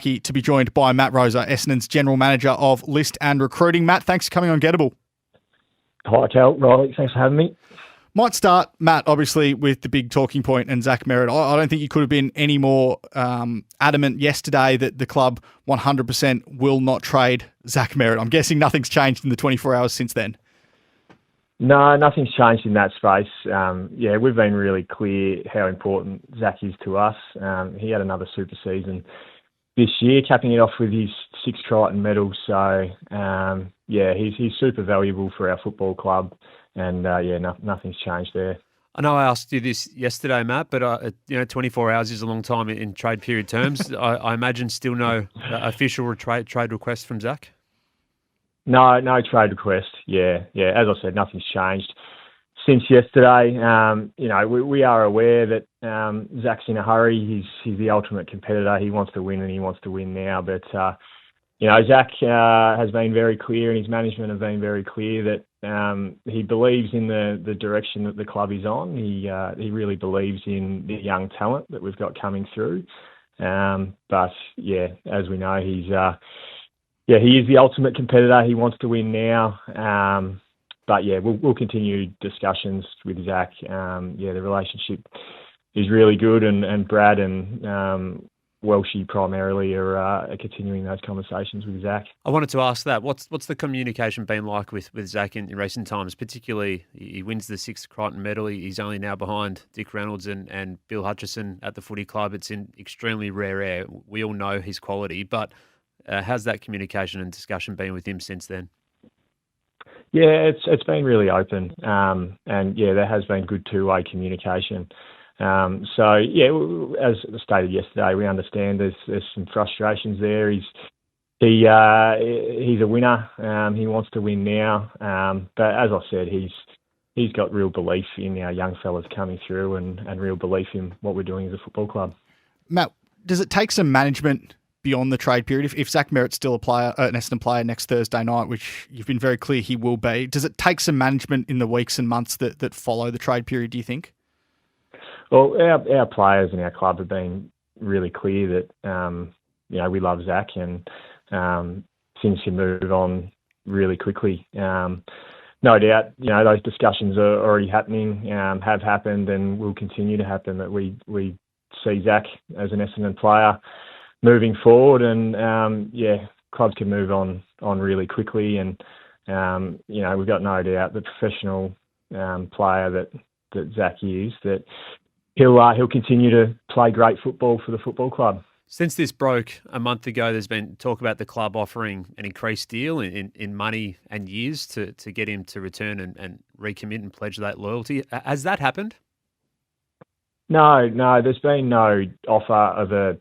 To be joined by Matt Rosa, Essendon's General Manager of List and Recruiting. Matt, thanks for coming on Gettable. Hi, Cal. Riley, thanks for having me. Might start, Matt, obviously, with the big talking point and Zach Merrett. I don't think you could have been any more adamant yesterday that the club 100% will not trade Zach Merrett. I'm guessing nothing's changed in the 24 hours since then. No, nothing's changed in that space. We've been really clear how important Zach is to us. He had another super season this year, capping it off with his 6 Triton medals. So, he's super valuable for our football club. And, nothing's changed there. I know I asked you this yesterday, Matt, but 24 hours is a long time in trade period terms. I imagine still no official trade request from Zach? No trade request. Yeah. As I said, nothing's changed since yesterday. We are aware that Zach's in a hurry. He's the ultimate competitor. He wants to win, and he wants to win now. But Zach has been very clear, and his management have been very clear that he believes in the direction that the club is on. He really believes in the young talent that we've got coming through. As we know, he is the ultimate competitor. He wants to win now. We'll continue discussions with Zach. The relationship is really good, and Brad and Welshie primarily are continuing those conversations with Zach. I wanted to ask that. What's the communication been like with Zach in recent times? Particularly, he wins the 6th Crichton medal. He's only now behind Dick Reynolds and Bill Hutchison at the footy club. It's in extremely rare air. We all know his quality, but how's that communication and discussion been with him since then? Yeah, it's been really open, there has been good two-way communication. As stated yesterday, we understand there's some frustrations there. He's a winner. He wants to win now. But as I said, he's got real belief in our young fellas coming through and real belief in what we're doing as a football club. Matt, does it take some management beyond the trade period? If Zach Merrett's still an Essendon player next Thursday night, which you've been very clear he will be, does it take some management in the weeks and months that follow the trade period, do you think? Well, our players and our club have been really clear that, we love Zach and things can move on really quickly. No doubt, those discussions are already happening, have happened and will continue to happen, that we see Zach as an Essendon player moving forward and, clubs can move on really quickly and, we've got no doubt the professional player that Zach is, that he'll continue to play great football for the football club. Since this broke a month ago, there's been talk about the club offering an increased deal in money and years to get him to return and recommit and pledge that loyalty. Has that happened? No, there's been no offer of a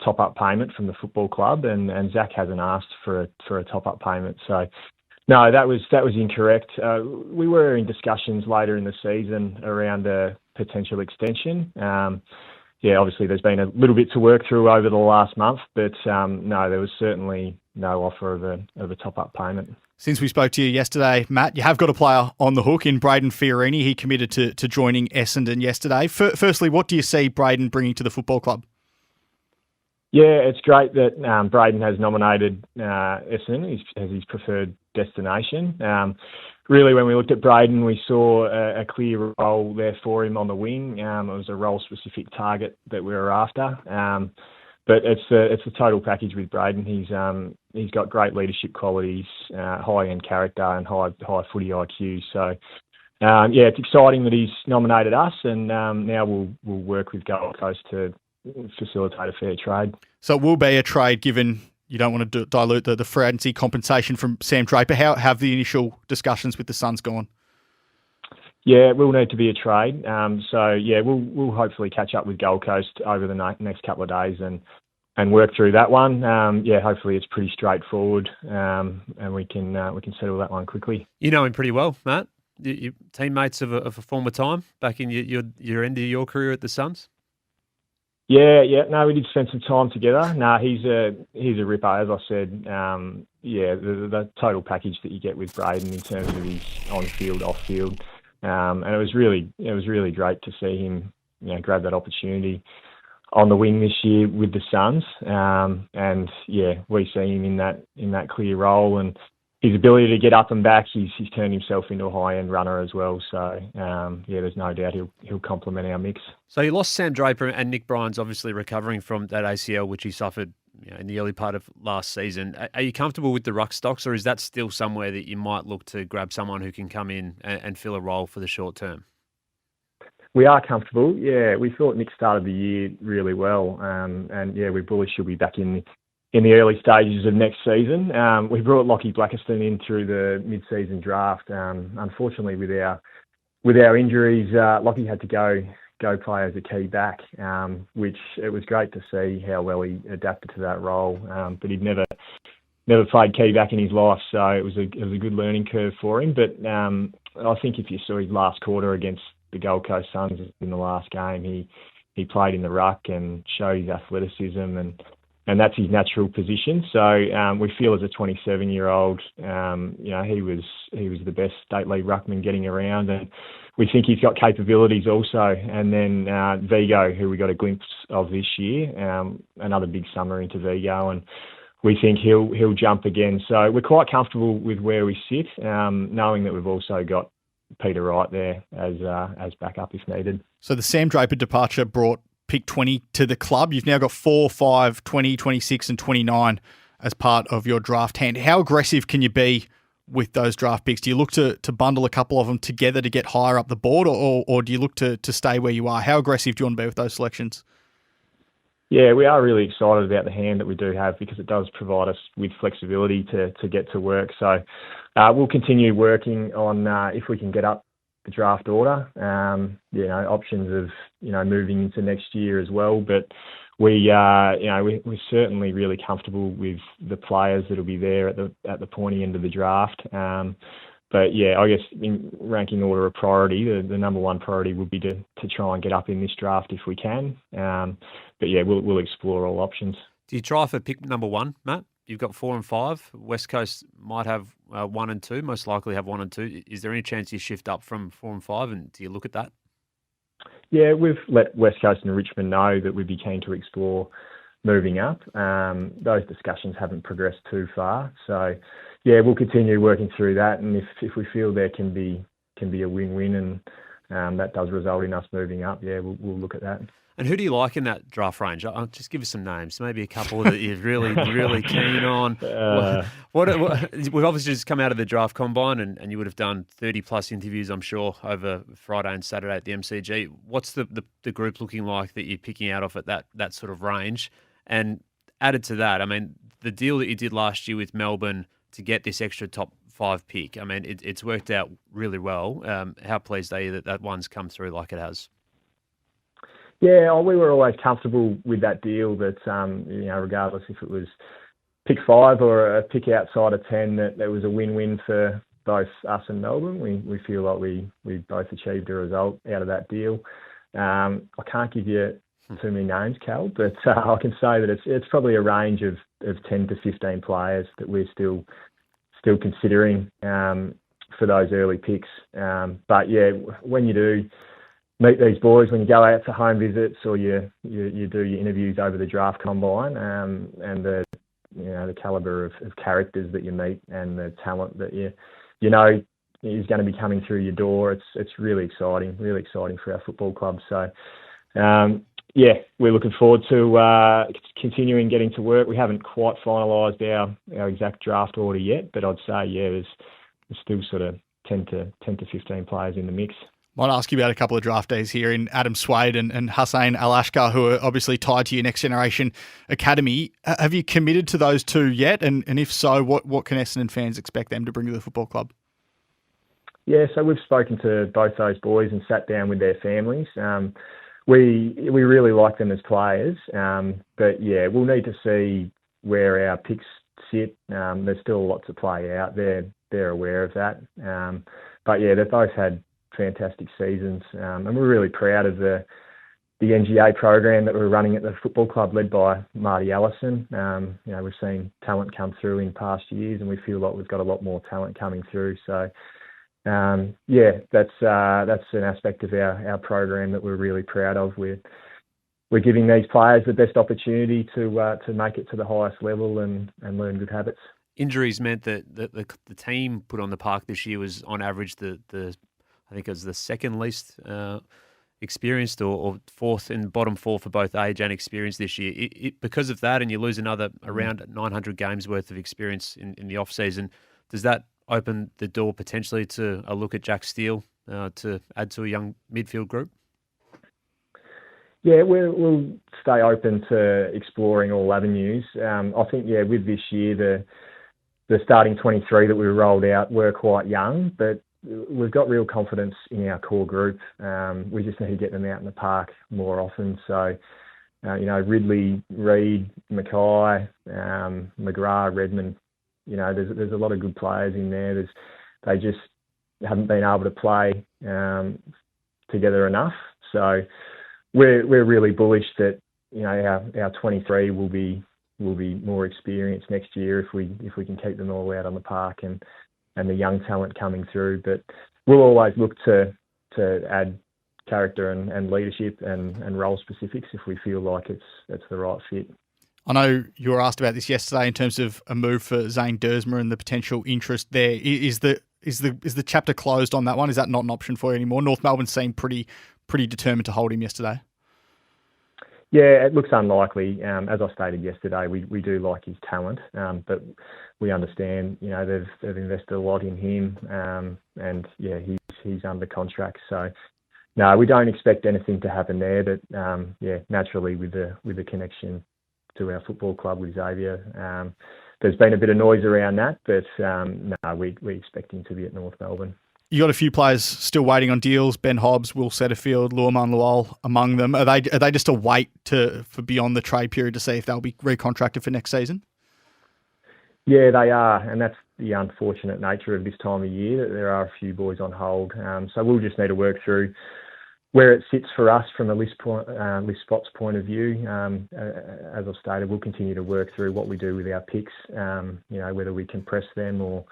top-up payment from the football club, and Zach hasn't asked for a top-up payment. So, no, that was incorrect. We were in discussions later in the season around a potential extension. Obviously there's been a little bit to work through over the last month, but no, there was certainly no offer of a top-up payment. Since we spoke to you yesterday, Matt, you have got a player on the hook in Brayden Fiorini. He committed to joining Essendon yesterday. Firstly, what do you see Brayden bringing to the football club? Yeah, it's great that Brayden has nominated Essendon as his preferred destination. Really, when we looked at Brayden, we saw a clear role there for him on the wing. It was a role-specific target that we were after. But it's a total package with Brayden. He's got great leadership qualities, high-end character, and high footy IQ. So, it's exciting that he's nominated us, and now we'll work with Gold Coast to facilitate a fair trade. So it will be a trade, given you don't want to dilute the free agency compensation from Sam Draper. How have the initial discussions with the Suns gone? Yeah, it will need to be a trade. We'll hopefully catch up with Gold Coast over the next couple of days and work through that one. Hopefully it's pretty straightforward, and we can settle that one quickly. You know him pretty well, Matt. Your teammates of a former time back in your end of your career at the Suns. Yeah. No, we did spend some time together. No, he's a ripper, as I said. The total package that you get with Brayden in terms of his on-field, off-field, and it was really great to see him, grab that opportunity on the wing this year with the Suns. And yeah, we see him in that clear role, and his ability to get up and back. He's turned himself into a high-end runner as well. So yeah, there's no doubt he'll complement our mix. So you lost Sam Draper, and Nick Bryan's obviously recovering from that ACL, which he suffered in the early part of last season. Are you comfortable with the Ruck Stocks, or is that still somewhere that you might look to grab someone who can come in and fill a role for the short term? We are comfortable. Yeah, we thought Nick started the year really well, and yeah, we're bullish he'll be back in the early stages of next season. We brought Lockie Blackiston in through the mid-season draft. Unfortunately, with our injuries, Lockie had to go play as a key back, which it was great to see how well he adapted to that role. But he'd never played key back in his life, so it was a good learning curve for him. But I think if you saw his last quarter against the Gold Coast Suns in the last game, he played in the ruck and showed his athleticism, and that's his natural position. So we feel as a 27-year-old, he was the best state league ruckman getting around, and we think he's got capabilities also. And then Vigo, who we got a glimpse of this year, another big summer into Vigo, and we think he'll jump again. So we're quite comfortable with where we sit, knowing that we've also got Peter Wright there as backup if needed. So the Sam Draper departure brought pick 20 to the club. You've now got 4, 5, 20, 26 and 29 as part of your draft hand. How aggressive can you be with those draft picks? Do you look to bundle a couple of them together to get higher up the board, or do you look to stay where you are? How aggressive do you want to be with those selections? Yeah, we are really excited about the hand that we do have, because it does provide us with flexibility to get to work. So we'll continue working on if we can get up the draft order, options of moving into next year as well. But we're certainly really comfortable with the players that'll be there at the pointy end of the draft. But yeah, I guess in ranking order of priority, the number one priority would be to try and get up in this draft if we can. But yeah, we'll explore all options. Do you try for pick number 1, Matt? You've got 4 and 5. West Coast might have 1 and 2, most likely have 1 and 2. Is there any chance you shift up from 4 and 5, and do you look at that? Yeah, we've let West Coast and Richmond know that we'd be keen to explore moving up. Those discussions haven't progressed too far. So yeah, we'll continue working through that, and if we feel there can be a win-win, and that does result in us moving up, yeah, we'll look at that. And who do you like in that draft range? I'll just give us some names, maybe a couple that you're really, really keen on. What we've obviously just come out of the draft combine, and you would have done 30-plus interviews, I'm sure, over Friday and Saturday at the MCG. What's the group looking like that you're picking out of at that sort of range? And added to that, I mean, the deal that you did last year with Melbourne to get this extra top 5 pick, I mean, it's worked out really well. How pleased are you that one's come through like it has? Yeah, we were always comfortable with that deal that, regardless if it was pick 5 or a pick outside of 10, that there was a win-win for both us and Melbourne. We feel like we both achieved a result out of that deal. I can't give you too many names, Cal, but I can say that it's probably a range of 10 to 15 players that we're still considering for those early picks. But yeah, when you do meet these boys, when you go out to home visits or you do your interviews over the draft combine, and the calibre of characters that you meet and the talent that you know is going to be coming through your door, it's really exciting for our football club. So yeah, we're looking forward to continuing getting to work. We haven't quite finalised our exact draft order yet, but I'd say there's still sort of 10 to 15 players in the mix. Might ask you about a couple of draftees here in Adam Swade and Hussein Al-Ashkar, who are obviously tied to your Next Generation Academy. Have you committed to those two yet? And if so, what can Essendon fans expect them to bring to the football club? Yeah, so we've spoken to both those boys and sat down with their families. We really like them as players, but yeah, we'll need to see where our picks sit. There's still lots to play out. They're aware of that. But yeah, they've both had fantastic seasons, and we're really proud of the NGA program that we're running at the football club, led by Marty Allison. We've seen talent come through in past years, and we feel like we've got a lot more talent coming through. So that's an aspect of our program that we're really proud of. we're giving these players the best opportunity to make it to the highest level and learn good habits. Injuries meant that the team put on the park this year was on average the I think it was the second least experienced or fourth in bottom four for both age and experience this year. Because of that, and you lose another around 900 games worth of experience in the off season, does that open the door potentially to a look at Jack Steele to add to a young midfield group? Yeah, we'll stay open to exploring all avenues. I think, with this year, the starting 23 that we rolled out were quite young, but we've got real confidence in our core group. We just need to get them out in the park more often. So, Ridley, Reid, Mackay, McGrath, Redmond, there's a lot of good players in there. They just haven't been able to play together enough. So we're really bullish that our 23 will be more experienced next year if we can keep them all out on the park and the young talent coming through. But we'll always look to add character and leadership and role specifics if we feel like it's the right fit. I know you were asked about this yesterday in terms of a move for Zane Duursma and the potential interest there. Is the chapter closed on that one? Is that not an option for you anymore? North Melbourne seemed pretty determined to hold him yesterday. Yeah, it looks unlikely. As I stated yesterday, we do like his talent, but we understand, they've invested a lot in him, and he's under contract. So, no, we don't expect anything to happen there. But naturally, with the connection to our football club with Xavier, there's been a bit of noise around that. But no, we expect him to be at North Melbourne. You got a few players still waiting on deals. Ben Hobbs, Will Setterfield, Luaman Lual among them. Are they just a wait for beyond the trade period to see if they'll be recontracted for next season? Yeah, they are, and that's the unfortunate nature of this time of year, that there are a few boys on hold. So we'll just need to work through where it sits for us from a list spots point of view. As I've stated, we'll continue to work through what we do with our picks, whether we compress them or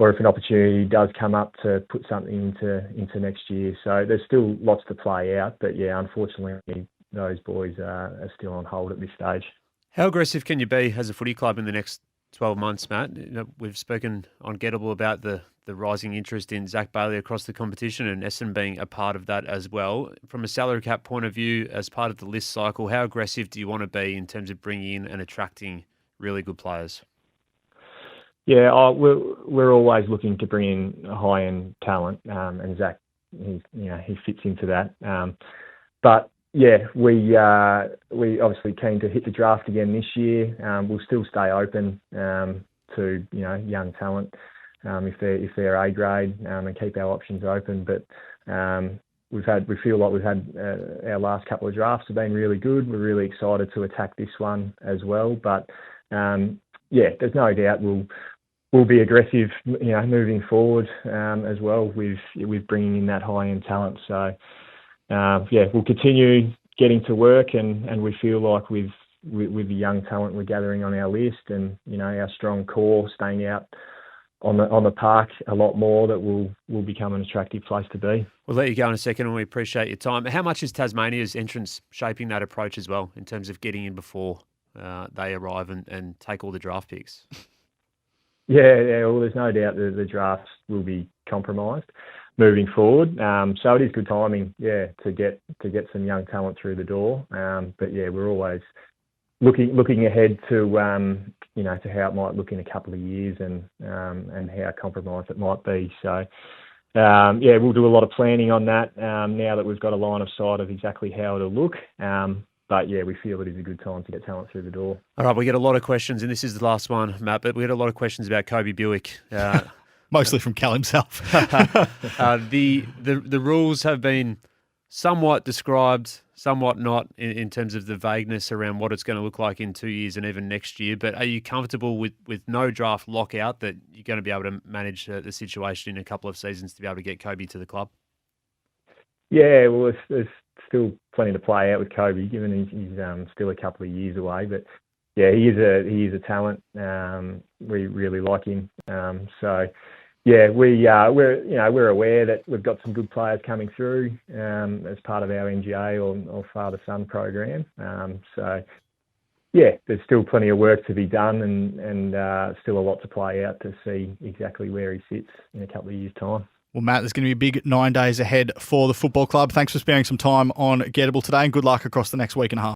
if an opportunity does come up to put something into next year. So there's still lots to play out, but unfortunately, those boys are still on hold at this stage. How aggressive can you be as a footy club in the next 12 months, Matt? We've spoken on Gettable about the rising interest in Zach Bailey across the competition and Essendon being a part of that as well. From a salary cap point of view, as part of the list cycle, how aggressive do you want to be in terms of bringing in and attracting really good players? Yeah, we're always looking to bring in high-end talent, and Zach, he fits into that. But we obviously keen to hit the draft again this year. We'll still stay open to young talent if they're A grade, and keep our options open. But we feel like we've had our last couple of drafts have been really good. We're really excited to attack this one as well. But there's no doubt we'll be aggressive, moving forward as well with bringing in that high end talent. So we'll continue getting to work, and we feel like with the young talent we're gathering on our list, and our strong core staying out on the park a lot more, that will become an attractive place to be. We'll let you go in a second, and we appreciate your time. How much is Tasmania's entrance shaping that approach as well, in terms of getting in before they arrive and take all the draft picks? Yeah. Well, there's no doubt that the drafts will be compromised moving forward. So it is good timing, to get some young talent through the door. But we're always looking ahead to to how it might look in a couple of years, and how compromised it might be. So we'll do a lot of planning on that now that we've got a line of sight of exactly how it'll look. But we feel it is a good time to get talent through the door. All right, we get a lot of questions, and this is the last one, Matt, but we had a lot of questions about Koby Bewick. Mostly from Cal himself. The rules have been somewhat described, somewhat not, in terms of the vagueness around what it's going to look like in 2 years and even next year. But are you comfortable with no draft lockout, that you're going to be able to manage the situation in a couple of seasons to be able to get Koby to the club? Yeah, well, there's still plenty to play out with Koby, given he's still a couple of years away. But he is a talent. We really like him. So Yeah, we're aware that we've got some good players coming through as part of our NGA or father-son program. Yeah, there's still plenty of work to be done and still a lot to play out to see exactly where he sits in a couple of years' time. Well, Matt, there's going to be a big 9 days ahead for the football club. Thanks for sparing some time on Gettable today, and good luck across the next week and a half.